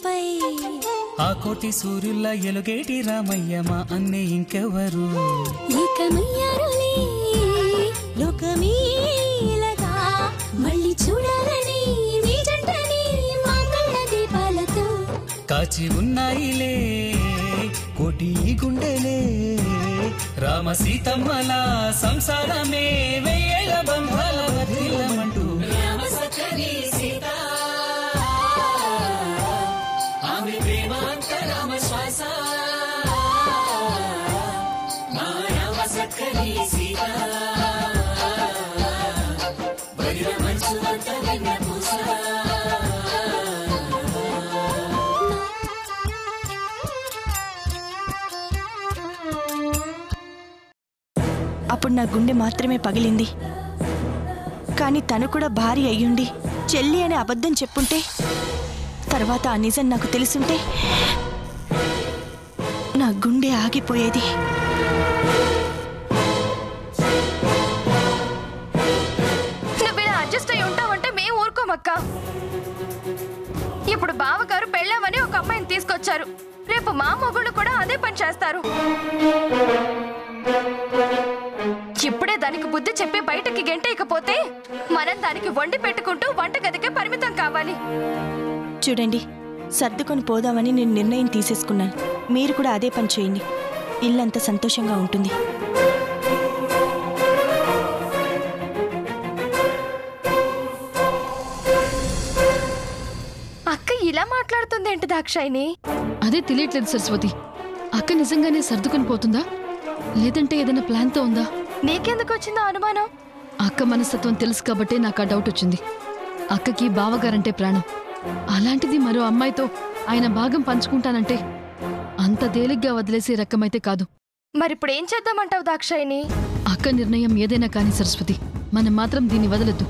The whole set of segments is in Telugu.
నీపై ఆ కోటి సూర్యుల ఎలుగేటి రామయ్య మా అన్నే ఇంకెవరు ఏకమయ్యారులే లోకమేలగా మళ్ళీ చూడాలని మీ జంటని మా కళ్ళ దీపాలతో కాచి ఉన్నాయిలే కోటి గుండెలే రామ సీతమ్మల సంసారమే వెయ్యేళ్ళ బంధాల వర్ధిల్లమంటూ రామ సఖి సీత ఆమె ప్రేమ అంత రామ శ్వాస మా రామ సఖి సీత బడిన మనసు అంత వెన్న పూస అప్పుడు నా గుండె మాత్రమే పగిలింది. కానీ తను కూడా భార్య అయ్యుండి చెల్లి అనే అబద్ధం చెప్పుంటే, తర్వాత ఆ నిజం నాకు తెలుసుంటే నా గుండె ఆగిపోయేది. నువ్వు అడ్జస్ట్ అయి ఉంటావంటే మేము ఊరుకోమక్క. ఇప్పుడు బావగారు పెళ్ళామని ఒక అమ్మాయిని తీసుకొచ్చారు. రేపు మా మొగుళ్ళు కూడా అదే పని చేస్తారు. ఇప్పుడే దానికి బుద్ధి చెప్పి బయటకి గెంటేయకపోతే మనం దానికి వండి పెట్టుకుంటూ వంటగదికే పరిమితం కావాలి. చూడండి, సర్దుకొని పోదామని నేను నిర్ణయం తీసేసుకున్నాను. మీరు కూడా అదే పని చేయండి. ఇల్లంతా సంతోషంగా ఉంటుంది. అక్క ఇలా మాట్లాడుతుంది ఏంటి దాక్షాయిని? అదే తెలియట్లేదు సరస్వతి. అక్క నిజంగానే సర్దుకొని పోతుందా, లేదంటే ఏదైనా ప్లాన్తో ఉందా? నీకెందుకు వచ్చిందో అనుమానం? అక్క మనస్తత్వం తెలుసు కాబట్టే నాకు ఆ డౌట్ వచ్చింది. అక్కకి బావగారంటే ప్రాణం. అలాంటిది మరో అమ్మాయితో ఆయన భాగం పంచుకుంటానంటే అంత తేలిగ్గా వదిలేసే రకమైతే కాదు. మరిప్పుడు ఏం చేద్దామంటావు దాక్షాయిని? అక్క నిర్ణయం ఏదైనా కానీ సరస్వతి, మనం మాత్రం దీన్ని వదలొద్దు.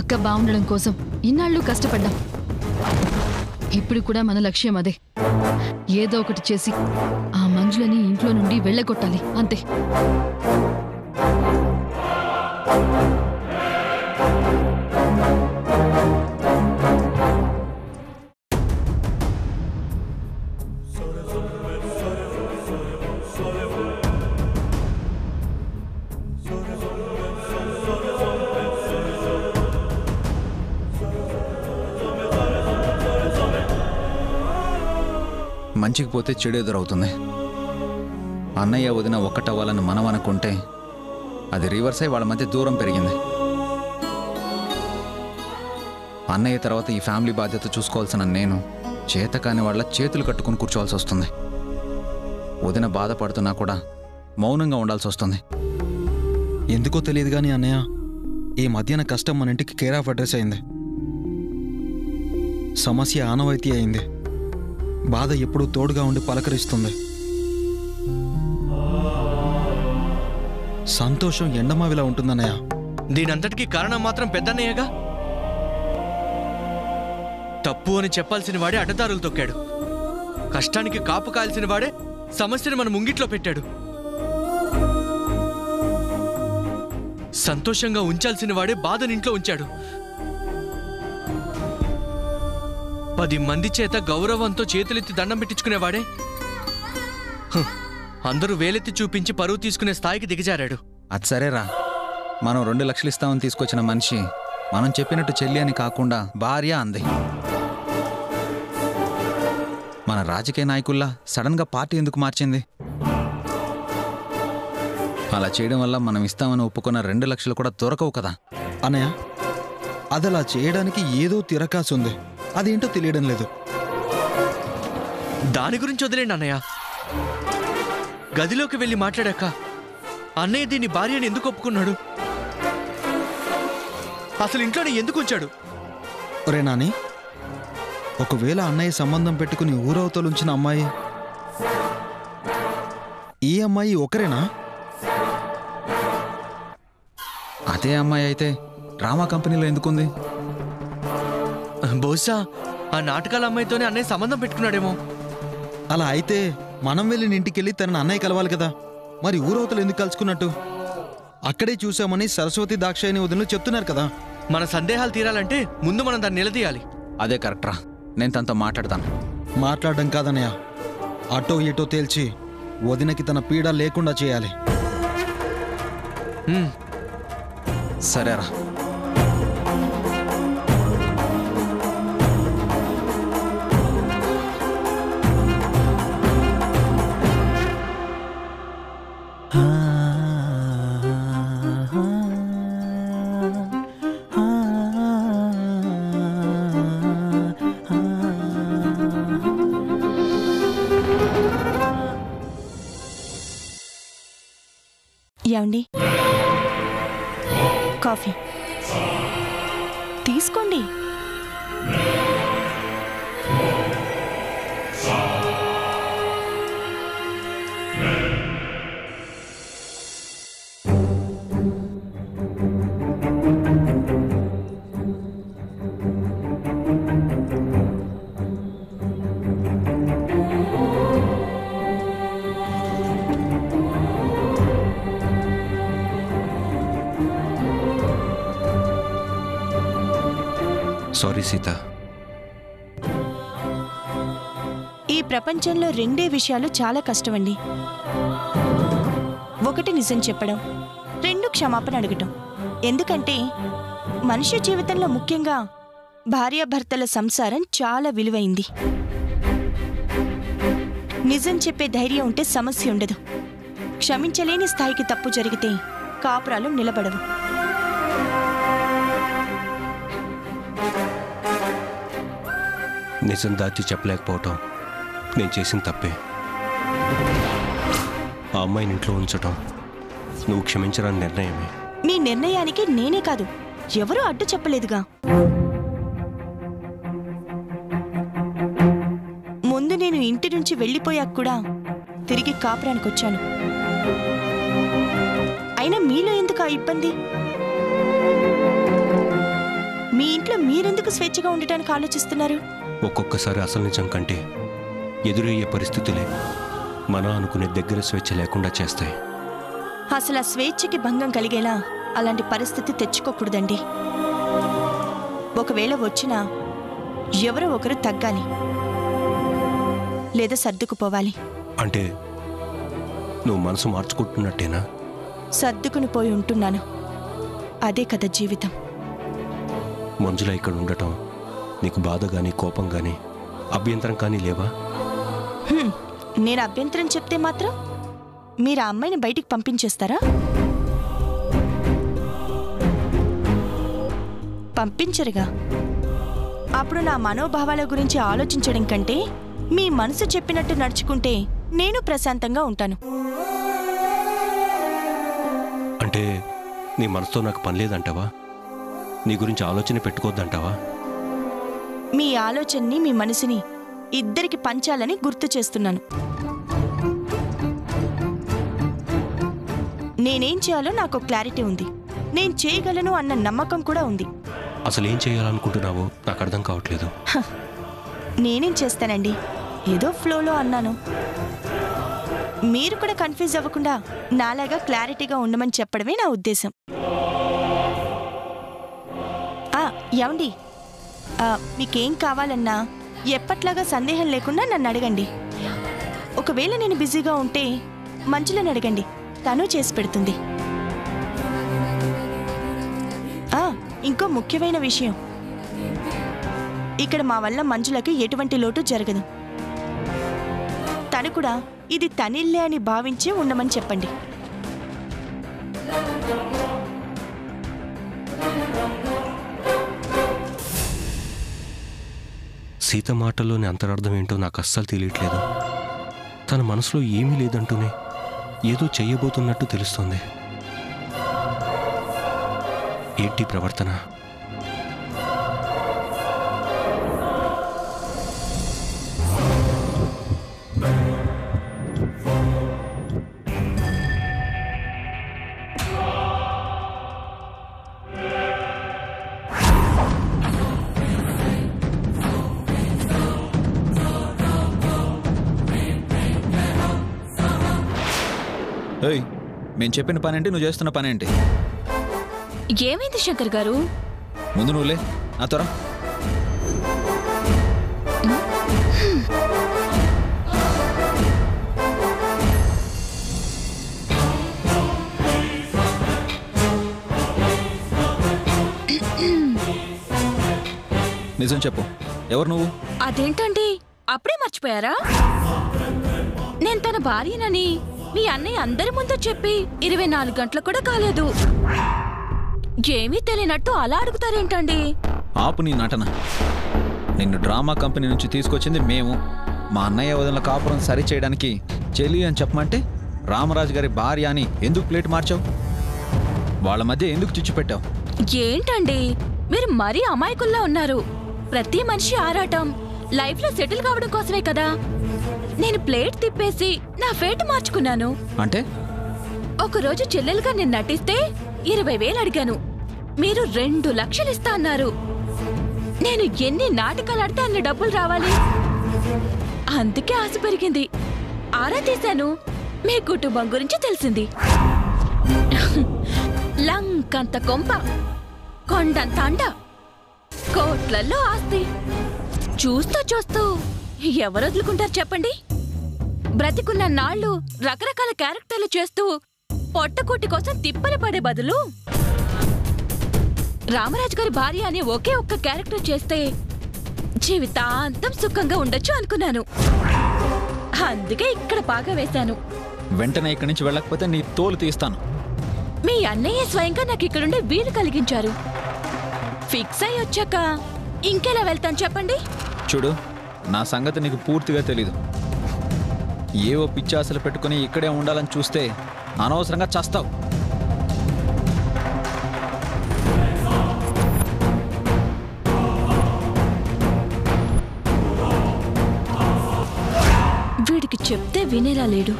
అక్క బాగుండడం కోసం ఇన్నాళ్ళు కష్టపడ్డాం. ఇప్పుడు కూడా మన లక్ష్యం అదే. ఏదో ఒకటి చేసి ఆ మంజులని ఇంట్లో నుండి వెళ్ళగొట్టాలి, అంతే. మంచికి పోతే చెడు ఎదురవుతుంది. అన్నయ్య వదిన ఒక్కటవ్వాలని మనం అనుకుంటే అది రివర్స్ అయి వాళ్ళ మధ్య దూరం పెరిగింది. అన్నయ్య తర్వాత ఈ ఫ్యామిలీ బాధ్యత చూసుకోవాల్సిన నేను చేతకాని వాళ్ళ చేతులు కట్టుకుని కూర్చోవాల్సి వస్తుంది. వదిన బాధపడుతున్నా కూడా మౌనంగా ఉండాల్సి వస్తుంది. ఎందుకో తెలియదు కానీ అన్నయ్య, ఈ మధ్యన కష్టం మన ఇంటికి కేర్ ఆఫ్ అడ్రస్ అయింది. సమస్య ఆనవాయితీ అయింది. బాధ ఎప్పుడూ తోడుగా ఉండి పలకరిస్తుంది. సంతోషం ఎండమావిలా ఉంటుందన్నయ్య. దీనంతటికీ కారణం మాత్రం పెద్దన్నయ్యగా. తప్పు అని చెప్పాల్సిన వాడే అడ్డదారులు తొక్కాడు. కష్టానికి కాపు కాల్సిన వాడే సమస్యను మన ముంగిట్లో పెట్టాడు. సంతోషంగా ఉంచాల్సిన వాడే బాధని ఇంట్లో ఉంచాడు. 10 మంది చేత గౌరవంతో చేతులెత్తి దండం పెట్టించుకునేవాడే అందరూ వేలెత్తి చూపించి పరువు తీసుకునే స్థాయికి దిగజారాడు. అది సరేరా, మనం 2 లక్షలు ఇస్తామని తీసుకొచ్చిన మనిషి మనం చెప్పినట్టు చెల్లి అని కాకుండా భార్య అంది. మన రాజకీయ నాయకుల్లా సడన్గా పార్టీ ఎందుకు మార్చింది? అలా చేయడం వల్ల మనం ఇస్తామని ఒప్పుకున్న 2 లక్షలు కూడా దొరకవు కదా అన్నయ్య. అది అలా చేయడానికి ఏదో తిరకాసు ఉంది. అదేంటో తెలియడం లేదు. దాని గురించి వదిలేండి అన్నయ్య. గదిలోకి వెళ్ళి మాట్లాడాక అన్నయ్య దీన్ని భార్యని ఎందుకు ఒప్పుకున్నాడు? అసలు ఇంట్లోనే ఎందుకు ఉంచాడు? ఒరే నాని, ఒకవేళ అన్నయ్య సంబంధం పెట్టుకుని ఊరవతలుంచిన అమ్మాయి ఈ అమ్మాయి ఒకరేనా? అదే అమ్మాయి అయితే డ్రామా కంపెనీలో ఎందుకుంది? బహుశా ఆ నాటకాల అమ్మాయితోనే అన్నయ్య సంబంధం పెట్టుకున్నాడేమో. అలా అయితే మనం వెళ్ళిన ఇంటికెళ్ళి తనని అన్నయ్య కలవాలి కదా. మరి ఊరవతలు ఎందుకు కలుసుకున్నట్టు? అక్కడే చూసామని సరస్వతి దాక్షాయిని వదినలు చెప్తున్నారు కదా. మన సందేహాలు తీరాలంటే ముందు మనం దాన్ని నిలదీయాలి. అదే కరెక్ట్రా. నేను తనతో మాట్లాడతాను. మాట్లాడడం కాదన్నయ్య, అటో ఇటో తేల్చి వదినకి తన పీడ లేకుండా చేయాలి. సరేరా. ఏమండి, కాఫీ తీసుకోండి. సారీ సీత. ఈ ప్రపంచంలో రెండే విషయాలు చాలా కష్టమండి. ఒకటి నిజం చెప్పడం, రెండు క్షమాపణ అడగటం. ఎందుకంటే మనిషి జీవితంలో ముఖ్యంగా భార్యాభర్తల సంసారం చాలా విలువైంది. నిజం చెప్పే ధైర్యం ఉంటే సమస్య ఉండదు. క్షమించలేని స్థాయికి తప్పు జరిగితే కాపురాలు నిలబడవు. నిజం దాచి చెప్పలేకపోవటం నేను చేసిన తప్పే. ఆ అమ్మాయిని ఇంట్లో ఉంచటం నువ్వు క్షమించరాని నిర్ణయమే. మీ నిర్ణయానికి నేనే కాదు, ఎవరూ అడ్డు చెప్పలేదుగా. ముందు నేను ఇంటి నుంచి వెళ్ళిపోయాక కూడా తిరిగి కాపురానికి వచ్చాను. అయినా మీలో ఎందుకు ఆ ఇబ్బంది? మీ ఇంట్లో మీరెందుకు స్వేచ్ఛగా ఉండటానికి ఆలోచిస్తున్నారు? ఒక్కొక్కసారి అసలు నిజం కంటే ఎదురయ్యే పరిస్థితులే మనం అనుకునే దగ్గర స్వేచ్ఛ లేకుండా చేస్తాయి. అసలు ఆ స్వేచ్ఛకి భంగం కలిగేలా అలాంటి పరిస్థితి తెచ్చుకోకూడదండి. ఒకవేళ వచ్చినా ఎవరో ఒకరు తగ్గాలి, లేదా సర్దుకుపోవాలి. అంటే నువ్వు మనసు మార్చుకుంటున్నట్టేనా? సర్దుకుని పోయి ఉంటున్నాను. అదే కదా జీవితం. మంజుల ఇక్కడ ఉండటం నీకు బాధ కానీ కోపం కానీ అభ్యంతరం కానీ లేవా? నేను అభ్యంతరం చెప్తే మాత్రం మీరు ఆ అమ్మాయిని బయటికి పంపించేస్తారా? పంపించరుగా. అప్పుడు నా మనోభావాల గురించి ఆలోచించడం కంటే మీ మనసు చెప్పినట్టు నడుచుకుంటే నేను ప్రశాంతంగా ఉంటాను. అంటే నీ మనసుతో నాకు పని లేదంటావా? నీ గురించి ఆలోచన పెట్టుకోవద్దంటావా? మీ ఆలోచనని మీ మనసుని ఇద్దరికి పంచాలని గుర్తు చేస్తున్నాను. నేనేం చేయాలో నాకు క్లారిటీ ఉంది. నేను చేయగలను అన్న నమ్మకం కూడా ఉంది. అసలు ఏం చేయాలనుకుంటున్నావో నాకు అర్థం కావట్లేదు. నేనేం చేస్తానండి, ఏదో ఫ్లోలో అన్నాను. మీరు కూడా కన్ఫ్యూజ్ అవ్వకుండా నాలాగా క్లారిటీగా ఉండమని చెప్పడమే నా ఉద్దేశం. ఏమండి, మీకేం కావాలన్నా ఎప్పట్లాగా సందేహం లేకుండా నన్ను అడగండి. ఒకవేళ నేను బిజీగా ఉంటే మంజులను అడగండి, తను చేసి పెడుతుంది. ఇంకో ముఖ్యమైన విషయం, ఇక్కడ మా వల్ల మంజులకి ఎటువంటి లోటు జరగదు. తను కూడా ఇది తనిల్లే అని భావించి ఉండమని చెప్పండి. సీత మాటల్లోని అంతరార్థం ఏంటో నాకు అస్సలు తెలియట్లేదు. తన మనసులో ఏమీ లేదంటూనే ఏదో చెయ్యబోతున్నట్టు తెలుస్తోంది. ఏంటి ప్రవర్తన? ఏయ్, నేను చెప్పిన పనేంటి, నువ్వు చేస్తున్న పనేంటి? ఏమైంది శంకర్ గారు? ముందు నువ్వులే, నా త్వర. నిజం చెప్పు, ఎవరు నువ్వు? అదేంటండి అప్పుడే మర్చిపోయారా? నేను తన భార్యనని మీ అన్నయ్య అందరి ముందు చెప్పి 24 గంటలు కూడా కాలేదు. ఏమీ తెలియనట్టు అలా అడుగుతారేంటండి? ఆపు నీ నటన. నిన్ను డ్రామా కంపెనీ నుంచి తీసుకొచ్చింది మేము. మా అన్నయ్య వదిన కాపురం సరి చేయడానికి చెల్లి అని చెప్పమంటే రామరాజు గారి భార్య అని ఎందుకు ప్లేట్ మార్చావు? వాళ్ళ మధ్య ఎందుకు చిచ్చు పెట్టావు? ఏంటండి మీరు మరీ అమాయకుల్లా ఉన్నారు. ప్రతి మనిషి ఆరాటం లైఫ్ లో సెటిల్ కావడం కోసమే కదా. నేను ప్లేట్ తిప్పేసి నా ఫేట్ మార్చుకున్నాను. అంటే ఒకరోజు చెల్లెలుగా నేను నటిస్తే 20,000 అడిగాను. మీరు 2 లక్షలు ఇస్తా అన్నారు. నేను ఎన్ని నాటకాలు ఆడితే అన్ని డబ్బులు రావాలి. అందుకే ఆశ పెరిగింది. ఆరా తీశాను. మీ కుటుంబం గురించి తెలిసింది. లంకంత కొంప, కొండంత అండ, కోట్లల్లో ఆస్తి. చూస్తూ చూస్తూ ఎవరు వదులుకుంటారు చెప్పండి? బ్రతికున్న నాళ్ళు రకరకాల క్యారెక్టర్లు చేస్తూ పొట్టకూటి కోసం తిప్పలు పడే బదులు రామరాజు గారి భార్య అనే ఒకే ఒక్క క్యారెక్టర్ చేస్తే జీవితాంతం సుఖంగా ఉండొచ్చు అనుకున్నాను. అందుకే ఇక్కడ బాగా వేశాను. వెంటనే ఇక్కడి నుంచి వెళ్ళకపోతే నీ తోలు తీస్తాను. మీ అన్నయ్య స్వయంగా నాకు ఇక్కడుండే వీలు కలిగించారు. ఫిక్స్ అయి వచ్చాక ఇంకెలా వెళ్తాను చెప్పండి? చూడు, నా సంగతి నీకు పూర్తిగా తెలీదు. ఏవో పిచ్చాసలు పెట్టుకుని ఇక్కడే ఉండాలని చూస్తే అనవసరంగా చస్తావు. వీడికి చెప్తే వినేలా లేడు.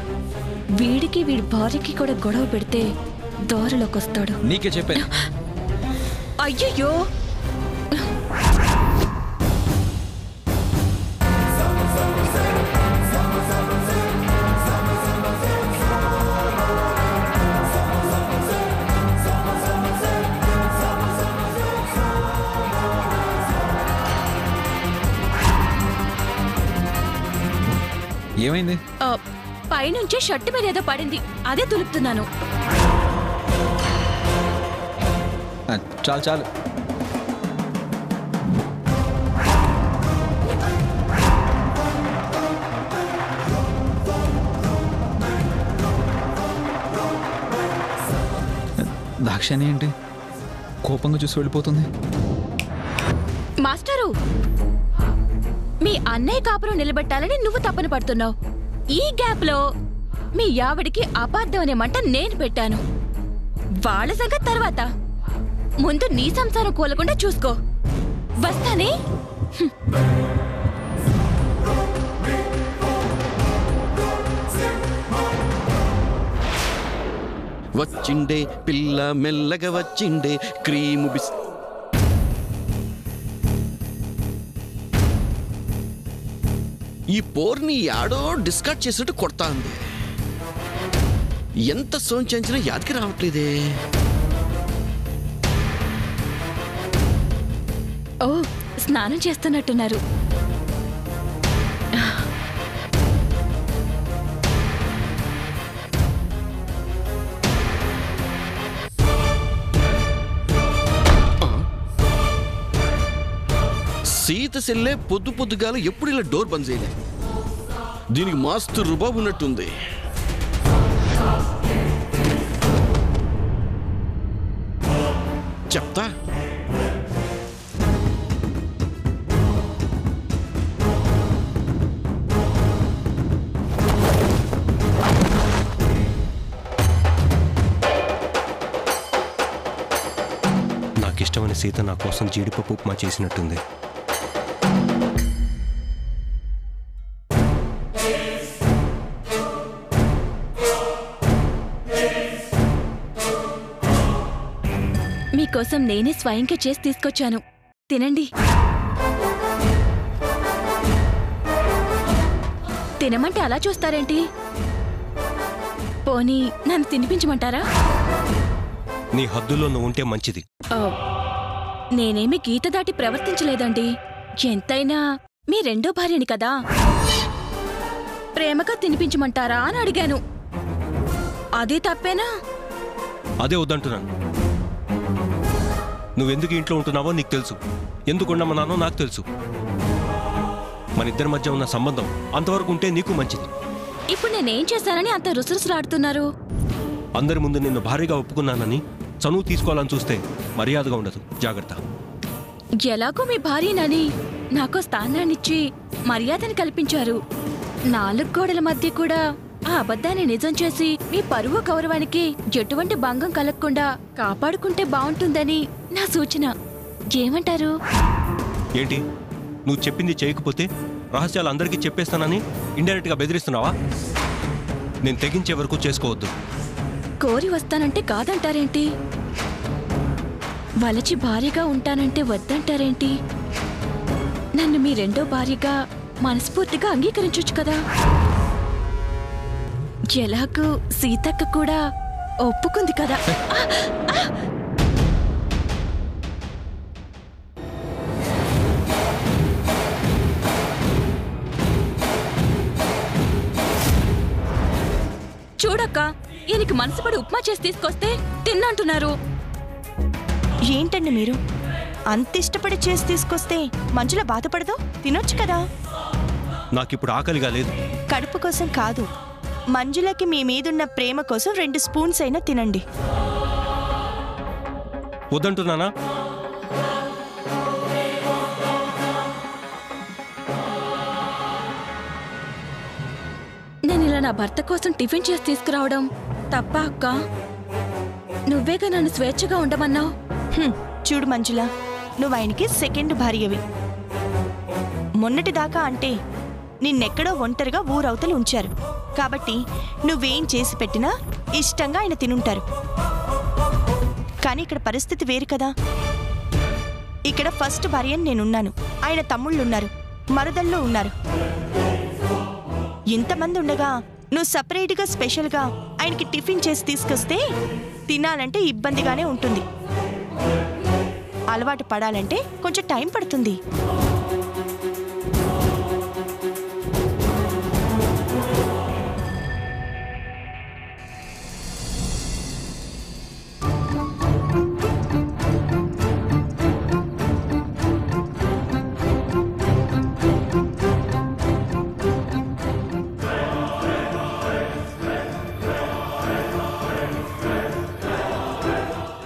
వీడికి వీడి భార్యకి కూడా గొడవ పెడితే దారిలోకి వస్తాడు. నీకే చెప్పాను. అయ్యయ్యో, ఏమైంది? పైనుంచే షర్టు మీద ఏదో పడింది, అదే తులుపుతున్నాను. చాలు చాలు. దాక్షాని ఏంటి కోపంగా చూసి వెళ్ళిపోతుంది? మాస్టరు, మీ అన్నయ్య కాపురం నిలబెట్టాలని నువ్వు తప్పన పడుతున్నావు. ఈ గ్యాప్ లో మీ యావిడికి అపార్థం అనే మంట నేను పెట్టాను. వాళ్ళ సంగతి తర్వాత. ముందు నీ సంసారం కూలకుండా చూసుకో. వస్తానే. వచ్చిండే పిల్ల మెల్లగా వచ్చిండే క్రీము బిస్. ఈ పోర్ని యాడో డిస్కార్డ్ చేసినట్టు కొడతా ఉంది. ఎంత సోంచినా యాదికి రావట్లేదే. ఓ, స్నానం చేస్తున్నట్టున్నారు. సీత సెల్లే పొద్దు పొద్దుగాల ఎప్పుడు ఇలా డోర్ బంద్ చేయలే. దీనికి మాస్తు రుబాబు ఉన్నట్టుంది. చెప్తా. నాకిష్టమైన సీత నా కోసం జీడిపప్పు ఉప్మా చేసినట్టుంది. మీకోసం నేనే స్వయంగా చేసి తీసుకొచ్చాను, తినండి. తినమంటే అలా చూస్తారేంటి? పోనీ నన్ను తినిపించమంటారా? నీ హద్దుల్లో నువ్వు ఉంటే మంచిది. నేనేమి గీత దాటి ప్రవర్తించలేదండి. ఎంతైనా మీ రెండో భార్యని కదా. ప్రేమగా తినిపించమంటారా అని అడిగాను. అదే తప్పేనా? అదే వద్దంటున్నాను. నువ్వెందుకు ఇంట్లో ఉంటున్నావో నీకు తెలుసు, ఎందుకు ఉండమన్నానో నాకు తెలుసు. మన ఇద్దరి మధ్య ఉన్న సంబంధం అంతవరకు ఉంటే నీకు మంచిది. ఇప్పుడు నేనేం చేశానని అంత రుసరుసలాడుతున్నారు? అందరి ముందు నిన్ను భారీగా ఒప్పుకున్నానని చనువు తీసుకోవాలని చూస్తే మర్యాదగా ఉండదు, జాగ్రత్త. ఎలాగో మీ భార్యనని నాకు స్థానాన్నిచ్చి మర్యాదను కల్పించారు. 4 గోడల మధ్య కూడా ఆ అబద్ధాన్ని నిజం చేసి మీ పరువు గౌరవానికి ఎటువంటి భంగం కలగకుండా కాపాడుకుంటే బాగుంటుందని నా సూచన. ఏమంటారు? ఏంటి, నువ్వు చెప్పింది చేయకపోతే రహస్యాలు అందరికీ చెప్పేస్తానని ఇండైరెక్ట్గా బెదిరిస్తున్నావా? నేను తెగించే వరకు చేసుకోవద్దు. కోరి వస్తానంటే కాదంటారేంటి? వలచి భార్యగా ఉంటానంటే వద్దంటారేంటి? నన్ను మీ రెండో భార్యగా మనస్ఫూర్తిగా అంగీకరించొచ్చు కదా. ఎలాగూ సీతక్క కూడా ఒప్పుకుంది కదా. చూడక్క, ఈయనకి మనసు పడి ఉప్మా చేసి తీసుకొస్తే తిన్నంటున్నారు. ఏంటండి మీరు అంత ఇష్టపడి చేసి తీసుకొస్తే మంచులో బాధపడదు? తినొచ్చు కదా. నాకిప్పుడు ఆకలిగా లేదు. కడుపు కోసం కాదు, మంజులకి మీ మీదున్న ప్రేమ కోసం 2 స్పూన్స్ అయినా తినండి. వద్దంటున్నానా? నేను ఇలా నా భర్త కోసం టిఫిన్ చేసి తీసుకురావడం తప్ప అక్క? నువ్వేగా నన్ను స్వేచ్ఛగా ఉండమన్నావు. చూడు మంజుల, నువ్వు ఆయనకి సెకండ్ భార్యవి. మొన్నటిదాకా అంటే నిన్నెక్కడో ఒంటరిగా ఊరవతలు ఉంచారు కాబట్టి నువ్వేం చేసి పెట్టినా ఇష్టంగా ఆయన తినుంటారు. కానీ ఇక్కడ పరిస్థితి వేరు కదా. ఇక్కడ ఫస్ట్ భార్యని నేనున్నాను, ఆయన తమ్ముళ్ళున్నారు, మరదళ్ళు ఉన్నారు. ఇంతమంది ఉండగా నువ్వు సపరేట్గా స్పెషల్గా ఆయనకి టిఫిన్ చేసి తీసుకొస్తే తినాలంటే ఇబ్బందిగానే ఉంటుంది. అలవాటు పడాలంటే కొంచెం టైం పడుతుంది.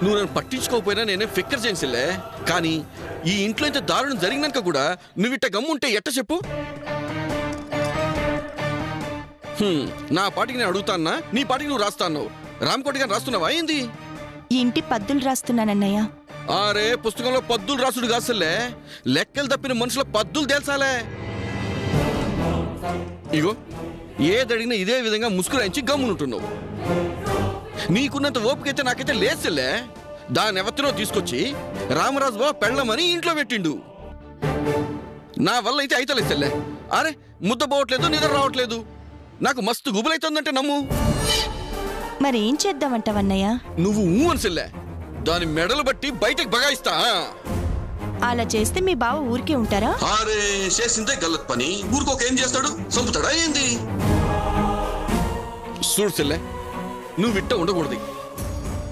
నువ్వు నన్ను పట్టించుకోకపోయినా నేనే ఫిక్కర్ చేసిలే. కానీ ఈ ఇంట్లో ఇంత దారుణం జరిగినాక కూడా నువ్వు ఇట్ట గమ్ముంటే ఎట్ట చెప్పు? నా పాటికి నేను అడుగుతాన్నా, నీ పాటికి నువ్వు రాస్తాన్నావు. రామకోటి గారు రాస్తున్నావా ఏంది? ఇంటి పద్దులు రాస్తున్నానన్నయ్య. అరే, పుస్తకంలో పద్దులు రాసుడు కాసలే, లెక్కలు తప్పిన మనుషుల పద్దులు తెలుసాలే. ఇగో ఏదడిగినా ఇదే విధంగా ముసుగురాయించి గమ్మునుంటున్నావు. నీకున్నంత ఓపికైతే నాకైతే లేసలే. దాన్ని ఎవరినో తీసుకొచ్చి రామరాజు బాబు పెళ్ళమని ఇంట్లో పెట్టిండు. నా వల్ల అయితే అయితలేసలే. అరే, ముద్ద పోవట్లేదు, నిద్ర రావట్లేదు, నాకు మస్తు గుబులైతుందంటే నమ్ము. మరేం చేద్దామంటావన్నయ్య? నువ్వు అనసలే, దాని మెడలు బట్టి బయటకు బగాయిస్తా. అలా చేస్తే మీ బావ ఊరికే ఉంటారా? అరే, చేసిందే గల్లత్ పని, ఊరికోకేం చేస్తాడు? చంపుతాడా ఏంది? చూడుసెల్లే, నువ్వు ఇట్ట ఉండకూడదు.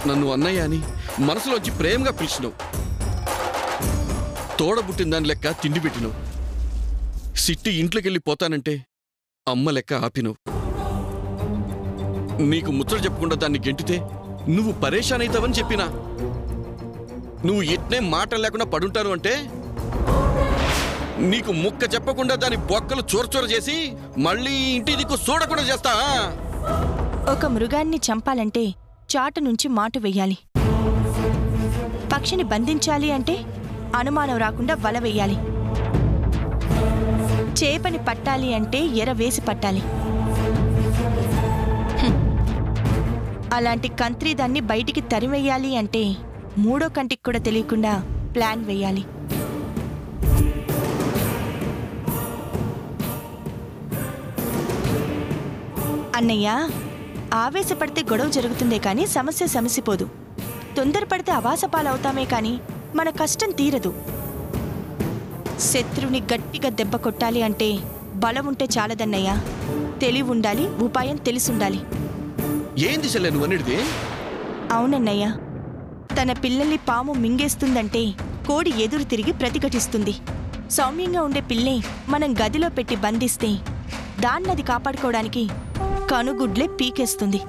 నన్ను అన్నయ్య అని మనసులోంచి ప్రేమగా పిలిచినావు. తోడబుట్టిన దాని లెక్క తిండి పెట్టినావు. సిట్టి ఇంట్లోకి వెళ్ళిపోతానంటే అమ్మ లెక్క ఆపినావు. నీకు ముచ్చట చెప్పకుండా దాన్ని గెంటితే నువ్వు పరేషాన్ అవుతావని చెప్పినా. నువ్వు ఎట్నే మాటలు లేకుండా పడుంటాను అంటే నీకు ముక్క చెప్పకుండా దాని బొక్కలు చోరచోర చేసి మళ్ళీ ఇంటి దిక్కు చూడకుండా చేస్తా. ఒక మృగాన్ని చంపాలంటే చాటు నుంచి మాటు వెయ్యాలి. పక్షిని బంధించాలి అంటే అనుమానం రాకుండా వల వెయ్యాలి. చేపని పట్టాలి అంటే ఎర వేసి పట్టాలి. అలాంటి కంత్రి దాన్ని బయటికి తరిమెయ్యాలి అంటే మూడో కంటికి కూడా తెలియకుండా ప్లాన్ వెయ్యాలి. అన్నయ్య, ఆవేశపడితే గొడవ జరుగుతుందే కానీ సమస్య సమసిపోదు. తొందరపడితే అవాసపాలవుతామే కానీ మన కష్టం తీరదు. శత్రువుని గట్టిగా దెబ్బ కొట్టాలి అంటే బలం ఉంటే చాలదన్నయ్య, తెలివి ఉండాలి, ఉపాయం తెలిసుండాలి. ఏంది చెల్లె నువ్వు అనేది? అవునన్నయ్య, తన పిల్లల్ని పాము మింగేస్తుందంటే కోడి ఎదురు తిరిగి ప్రతిఘటిస్తుంది. సౌమ్యంగా ఉండే పిల్లే మనం గదిలో పెట్టి బంధిస్తే దాన్నది కాపాడుకోవడానికి కనుగుడ్లే పీకేస్తుంది.